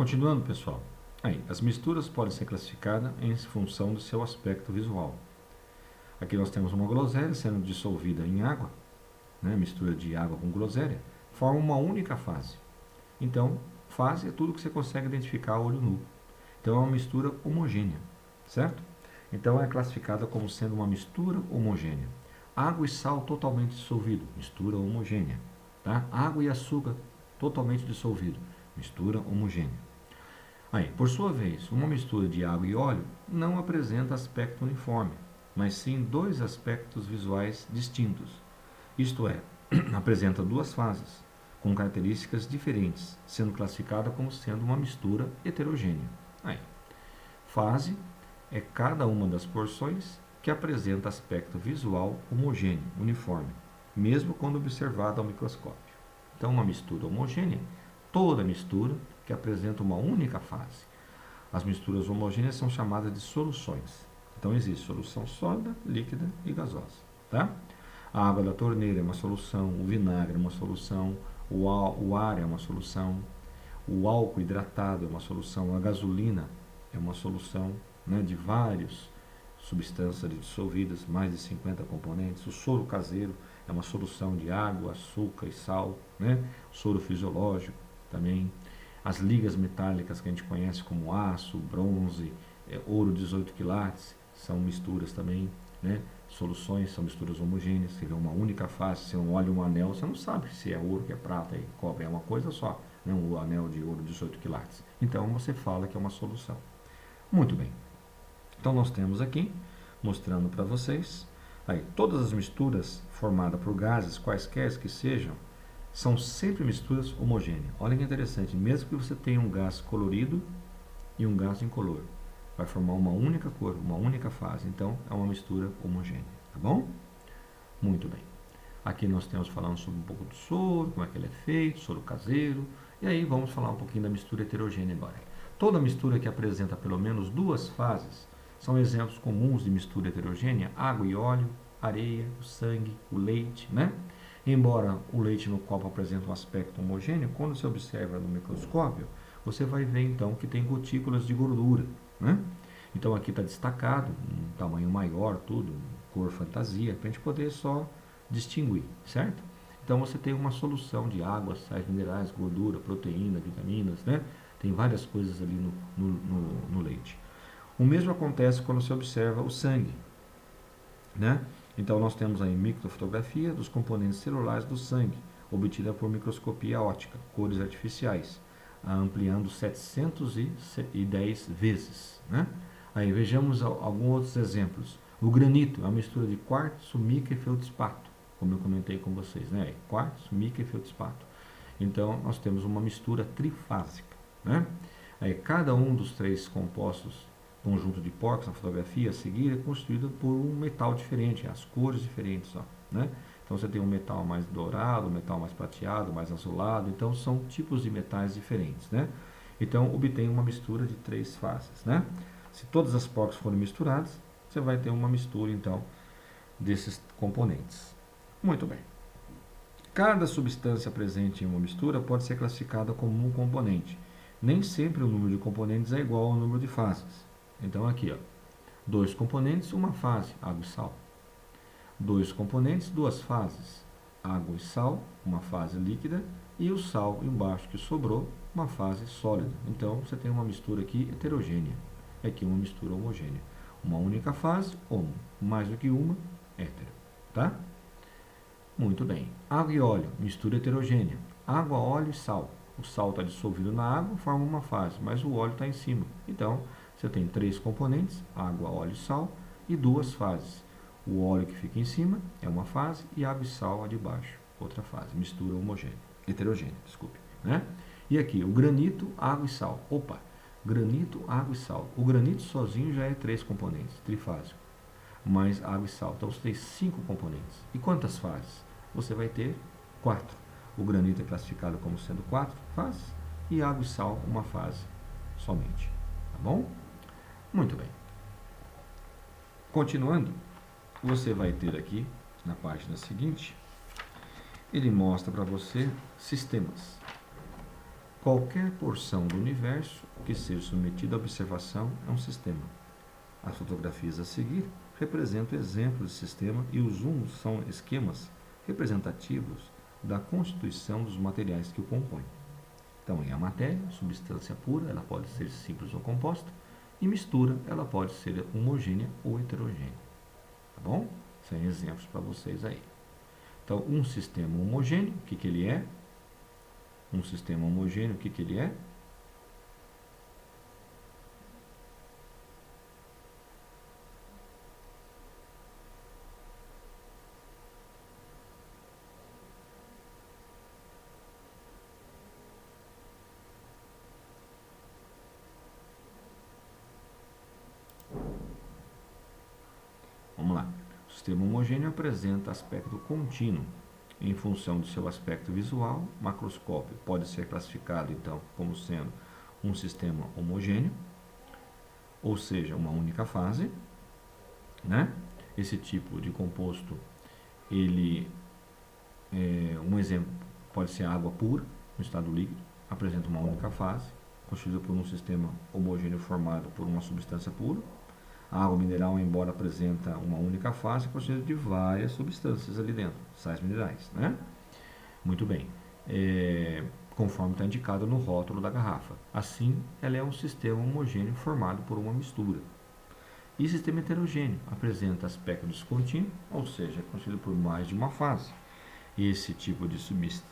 Continuando, pessoal. Aí, as misturas podem ser classificadas em função do seu aspecto visual. Aqui nós temos uma groselha sendo dissolvida em água, né? Mistura de água com groselha, forma uma única fase. Então, fase é tudo que você consegue identificar a olho nu. Então, é uma mistura homogênea, certo? Então, é classificada como sendo uma mistura homogênea. Água e sal totalmente dissolvido, mistura homogênea. Tá? Água e açúcar totalmente dissolvido, mistura homogênea. Aí, por sua vez, uma mistura de água e óleo não apresenta aspecto uniforme, mas sim dois aspectos visuais distintos. Isto é, apresenta duas fases, com características diferentes, sendo classificada como sendo uma mistura heterogênea. Aí, fase é cada uma das porções que apresenta aspecto visual homogêneo, uniforme, mesmo quando observada ao microscópio. Então, uma mistura homogênea, toda mistura que apresenta uma única fase. As misturas homogêneas são chamadas de soluções. Então, existe solução sólida, líquida e gasosa. Tá? A água da torneira é uma solução, o vinagre é uma solução, o ar é uma solução, o álcool hidratado é uma solução, a gasolina é uma solução, né, de várias substâncias dissolvidas, mais de 50 componentes. O soro caseiro é uma solução de água, açúcar e sal, né? O soro fisiológico também. As ligas metálicas que a gente conhece como aço, bronze, ouro 18 quilates, são misturas também, né? Soluções são misturas homogêneas, se vê uma única face, se é um óleo e um anel, você não sabe se é ouro, que é prata e cobre, é uma coisa só, né? Um anel de ouro 18 quilates. Então você fala que é uma solução. Muito bem. Então nós temos aqui, mostrando para vocês, aí, todas as misturas formadas por gases, quaisquer que sejam, são sempre misturas homogêneas. Olha que interessante, mesmo que você tenha um gás colorido e um gás incolor, vai formar uma única cor, uma única fase. Então, é uma mistura homogênea, tá bom? Muito bem. Aqui nós temos falando sobre um pouco do soro, como é que ele é feito, soro caseiro, e aí vamos falar um pouquinho da mistura heterogênea agora. Toda mistura que apresenta pelo menos duas fases são exemplos comuns de mistura heterogênea: água e óleo, areia, o sangue, o leite, né? Embora o leite no copo apresente um aspecto homogêneo, quando você observa no microscópio, você vai ver então que tem gotículas de gordura, né? Então aqui está destacado, um tamanho maior, tudo, cor fantasia, para a gente poder só distinguir, certo? Então você tem uma solução de água, sais minerais, gordura, proteína, vitaminas, né? Tem várias coisas ali no leite. O mesmo acontece quando você observa o sangue, né? Então nós temos aí microfotografia dos componentes celulares do sangue, obtida por microscopia óptica, cores artificiais, ampliando 710 vezes, né? Aí vejamos alguns outros exemplos. O granito é uma mistura de quartzo, mica e feldspato, como eu comentei com vocês, né? Quartzo, mica e feldspato. Então nós temos uma mistura trifásica, né? Aí cada um dos três compostos, conjunto de porcos na fotografia a seguir, é constituído por um metal diferente, as cores diferentes, ó, né? Então você tem um metal mais dourado, um metal mais prateado, mais azulado, então são tipos de metais diferentes, né? Então obtém uma mistura de três fases, né? Se todas as porcas forem misturadas, você vai ter uma mistura então desses componentes. Muito bem. Cada substância presente em uma mistura pode ser classificada como um componente. Nem sempre o número de componentes é igual ao número de fases. Então aqui, ó, 2 componentes, uma fase, água e sal. 2 componentes, 2 fases, água e sal, uma fase líquida, e o sal embaixo que sobrou, uma fase sólida. Então você tem uma mistura aqui heterogênea. Aqui uma mistura homogênea. Uma única fase, homo. Mais do que uma, hétero. Tá? Muito bem. Água e óleo, mistura heterogênea. Água, óleo e sal. O sal está dissolvido na água, forma uma fase, mas o óleo está em cima. Então, você tem 3 componentes, água, óleo e sal, e 2 fases. O óleo que fica em cima é uma fase e água e sal a de baixo, outra fase. Mistura homogênea, heterogênea, desculpe. Né? E aqui, o granito, água e sal. Opa, granito, água e sal. O granito sozinho já é 3 componentes, trifásico. Mais água e sal. Então, você tem 5 componentes. E quantas fases? Você vai ter 4. O granito é classificado como sendo 4 fases e água e sal uma fase somente. Tá bom? Muito bem. Continuando, você vai ter aqui na página seguinte, ele mostra para você sistemas. Qualquer porção do universo que seja submetida à observação é um sistema. As fotografias a seguir representam exemplos de sistema e os zooms são esquemas representativos da constituição dos materiais que o compõem. Então, a matéria, substância pura, ela pode ser simples ou composta, e mistura, ela pode ser homogênea ou heterogênea. Tá bom? São exemplos para vocês aí. Então, um sistema homogêneo, o que ele é? Um sistema homogêneo, o que ele é? Vamos lá. O sistema homogêneo apresenta aspecto contínuo em função do seu aspecto visual macroscópico. Pode ser classificado, então, como sendo um sistema homogêneo, ou seja, uma única fase, né? Esse tipo de composto, um exemplo pode ser a água pura, no estado líquido, apresenta uma única fase, constituída por um sistema homogêneo formado por uma substância pura. A água mineral, embora apresenta uma única fase, é constituída de várias substâncias ali dentro, sais minerais, né? Muito bem. Conforme está indicado no rótulo da garrafa. Assim, ela é um sistema homogêneo formado por uma mistura. E sistema heterogêneo apresenta aspecto descontínuo, ou seja, é constituído por mais de uma fase. Esse tipo de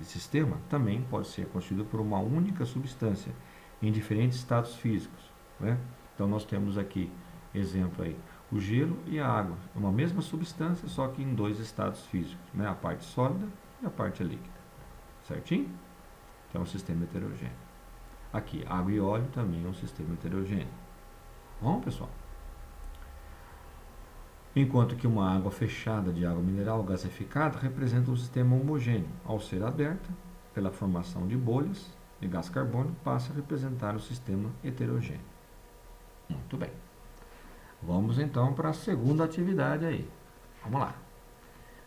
sistema também pode ser constituído por uma única substância em diferentes estados físicos, né? Então, nós temos aqui exemplo aí, o gelo e a água, é uma mesma substância, só que em dois estados físicos, né? A parte sólida e a parte líquida, certinho? Então é um sistema heterogêneo. Aqui, água e óleo também é um sistema heterogêneo. Bom, pessoal? Enquanto que uma água fechada de água mineral gasificada representa um sistema homogêneo, ao ser aberta pela formação de bolhas de gás carbônico, passa a representar o sistema heterogêneo. Muito bem. Vamos então para a segunda atividade aí. Vamos lá.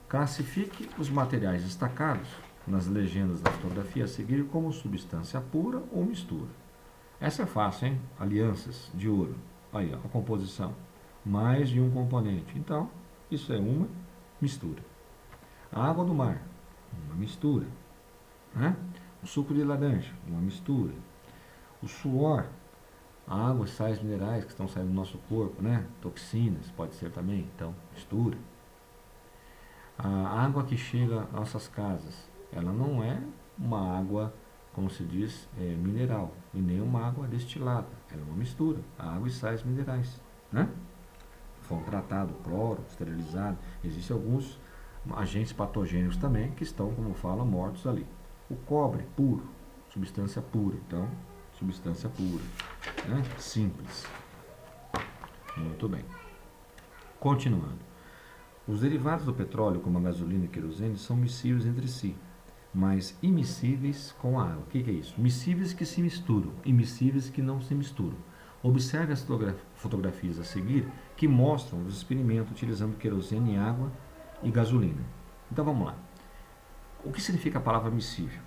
Classifique os materiais destacados nas legendas da fotografia a seguir como substância pura ou mistura. Essa é fácil, hein? Alianças de ouro. Aí, ó, a composição. Mais de um componente. Então, isso é uma mistura. A água do mar, uma mistura, né? O suco de laranja, uma mistura. O suor, a água, sais minerais que estão saindo do nosso corpo, né? Toxinas, pode ser também, então, mistura. A água que chega às nossas casas, ela não é uma água, como se diz, mineral, e nem uma água destilada. Ela é uma mistura, água e sais minerais, né? Foi tratado, cloro, esterilizado. Existem alguns agentes patogênicos também que estão, como fala, mortos ali. O cobre, puro, substância pura. Então, substância pura, né? Simples. Muito bem. Continuando. Os derivados do petróleo, como a gasolina e querosene, são miscíveis entre si, mas immiscíveis com a água. O que é isso? Miscíveis que se misturam, immiscíveis que não se misturam. Observe as fotografias a seguir que mostram os experimentos utilizando querosene, água e gasolina. Então vamos lá. O que significa a palavra miscível?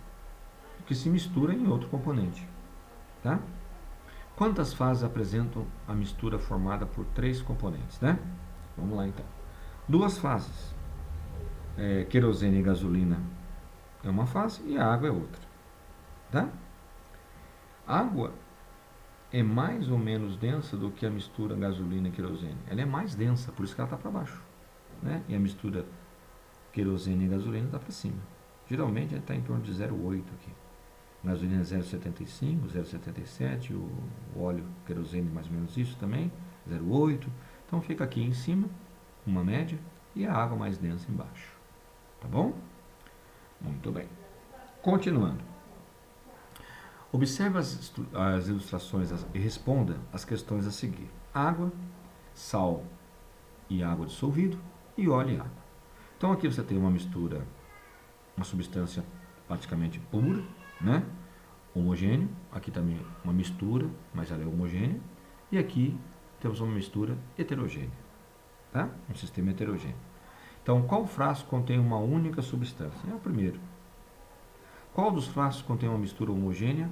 Que se mistura em outro componente. Tá? Quantas fases apresentam a mistura formada por 3 componentes, né? Vamos lá então. 2 fases. Querosene e gasolina é uma fase e a água é outra. Tá? Água é mais ou menos densa do que a mistura gasolina e querosene. Ela é mais densa, por isso que ela está para baixo, né? E a mistura querosene e gasolina está para cima. Geralmente ela está em torno de 0,8 aqui. Gasolina 0,75, 0,77, o óleo querosene mais ou menos isso também, 0,8. Então fica aqui em cima, uma média, e a água mais densa embaixo. Tá bom? Muito bem. Continuando. Observe as ilustrações e responda as questões a seguir. Água, sal e água dissolvido, e óleo e água. Então aqui você tem uma mistura, uma substância praticamente pura, né? Homogêneo. Aqui também uma mistura, mas ela é homogênea. E aqui temos uma mistura heterogênea, tá? Um sistema heterogêneo. Então, qual frasco contém uma única substância? É o primeiro. Qual dos frascos contém uma mistura homogênea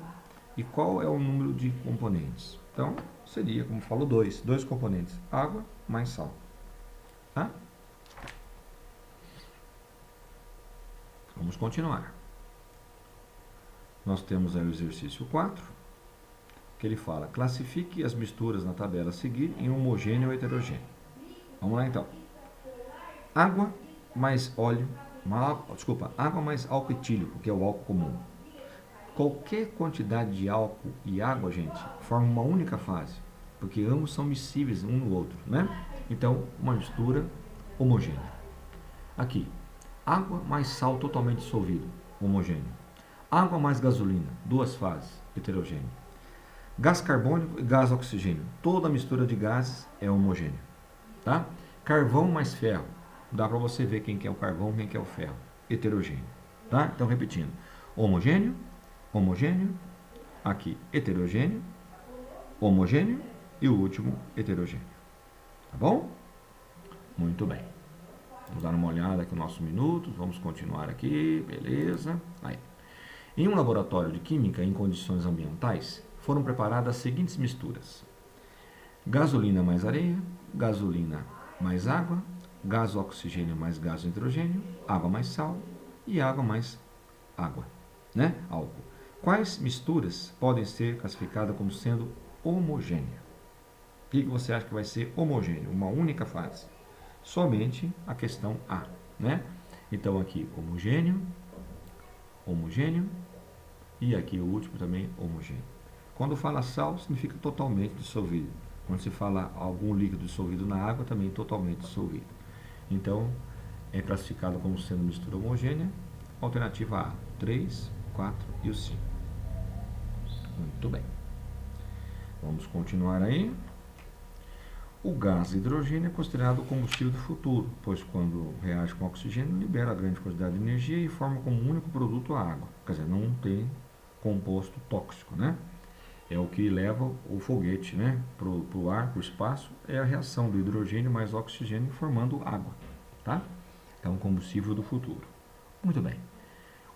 E qual é o número de componentes? Então, seria, como falou, dois componentes, água mais sal. Tá? Vamos continuar. Nós temos aí o exercício 4, que ele fala, classifique as misturas na tabela a seguir em homogêneo ou heterogêneo. Vamos lá então. Água mais óleo, água mais álcool etílico, que é o álcool comum. Qualquer quantidade de álcool e água, gente, forma uma única fase, porque ambos são miscíveis um no outro, né? Então, uma mistura homogênea. Aqui, água mais sal totalmente dissolvido, homogêneo. Água mais gasolina, duas fases, heterogêneo. Gás carbônico e gás oxigênio, toda a mistura de gases é homogênea, tá? Carvão mais ferro, dá para você ver quem que é o carvão, quem que é o ferro, heterogêneo, tá? Então, repetindo, homogêneo, homogêneo, aqui heterogêneo, homogêneo e o último heterogêneo. Tá bom? Muito bem. Vamos dar uma olhada aqui nos nossos minutos, vamos continuar aqui, beleza. Aí. Em um laboratório de química em condições ambientais, foram preparadas as seguintes misturas: gasolina mais areia, gasolina mais água, gás oxigênio mais gás hidrogênio, água mais sal e água mais água, né? Álcool. Quais misturas podem ser classificadas como sendo homogênea? O que você acha que vai ser homogêneo? Uma única fase. Somente a questão A, né? Então aqui homogêneo, homogêneo e aqui o último também homogêneo. Quando fala sal, significa totalmente dissolvido. Quando se fala algum líquido dissolvido na água, também totalmente dissolvido. Então, é classificado como sendo mistura homogênea. Alternativa A, 3, 4 e o 5. Muito bem. Vamos continuar aí. O gás hidrogênio é considerado o combustível do futuro, pois quando reage com oxigênio, libera grande quantidade de energia e forma como um único produto a água. Quer dizer, não tem composto tóxico, né? É o que leva o foguete, né, para o ar, para o espaço, é a reação do hidrogênio mais oxigênio formando água, tá? É um combustível do futuro. Muito bem.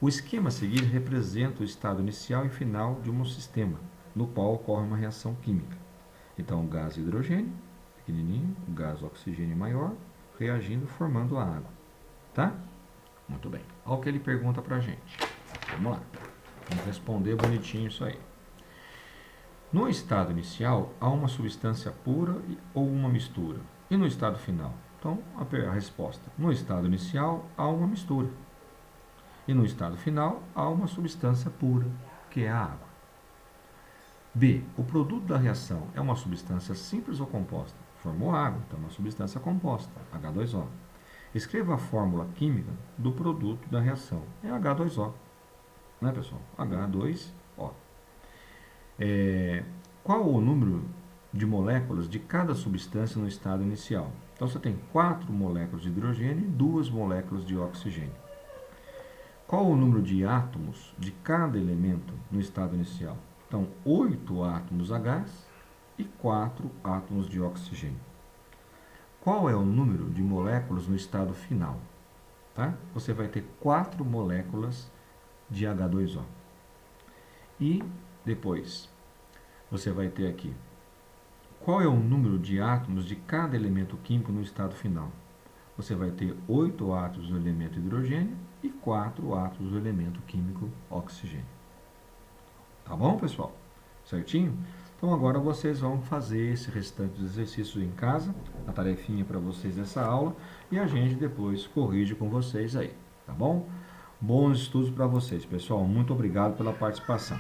O esquema a seguir representa o estado inicial e final de um sistema, no qual ocorre uma reação química. Então, o gás hidrogênio, pequenininho, o gás oxigênio maior, reagindo, formando a água, tá? Muito bem. Olha o que ele pergunta para a gente. Vamos lá. Vamos responder bonitinho isso aí. No estado inicial, há uma substância pura ou uma mistura. E no estado final? Então, a resposta. No estado inicial, há uma mistura. E no estado final, há uma substância pura, que é a água. B. O produto da reação é uma substância simples ou composta? Formou água, então é uma substância composta, H2O. Escreva a fórmula química do produto da reação. É H2O. Né, pessoal? H2O. Qual o número de moléculas de cada substância no estado inicial? Então, você tem 4 moléculas de hidrogênio e 2 moléculas de oxigênio. Qual o número de átomos de cada elemento no estado inicial? Então, 8 átomos a gás e 4 átomos de oxigênio. Qual é o número de moléculas no estado final? Tá? Você vai ter 4 moléculas de H2O. E depois, você vai ter aqui, qual é o número de átomos de cada elemento químico no estado final? Você vai ter 8 átomos do elemento hidrogênio e 4 átomos do elemento químico oxigênio. Tá bom, pessoal? Certinho? Então agora vocês vão fazer esse restante dos exercícios em casa, a tarefinha para vocês dessa aula, e a gente depois corrige com vocês aí, tá bom? Bons estudos para vocês, pessoal. Muito obrigado pela participação.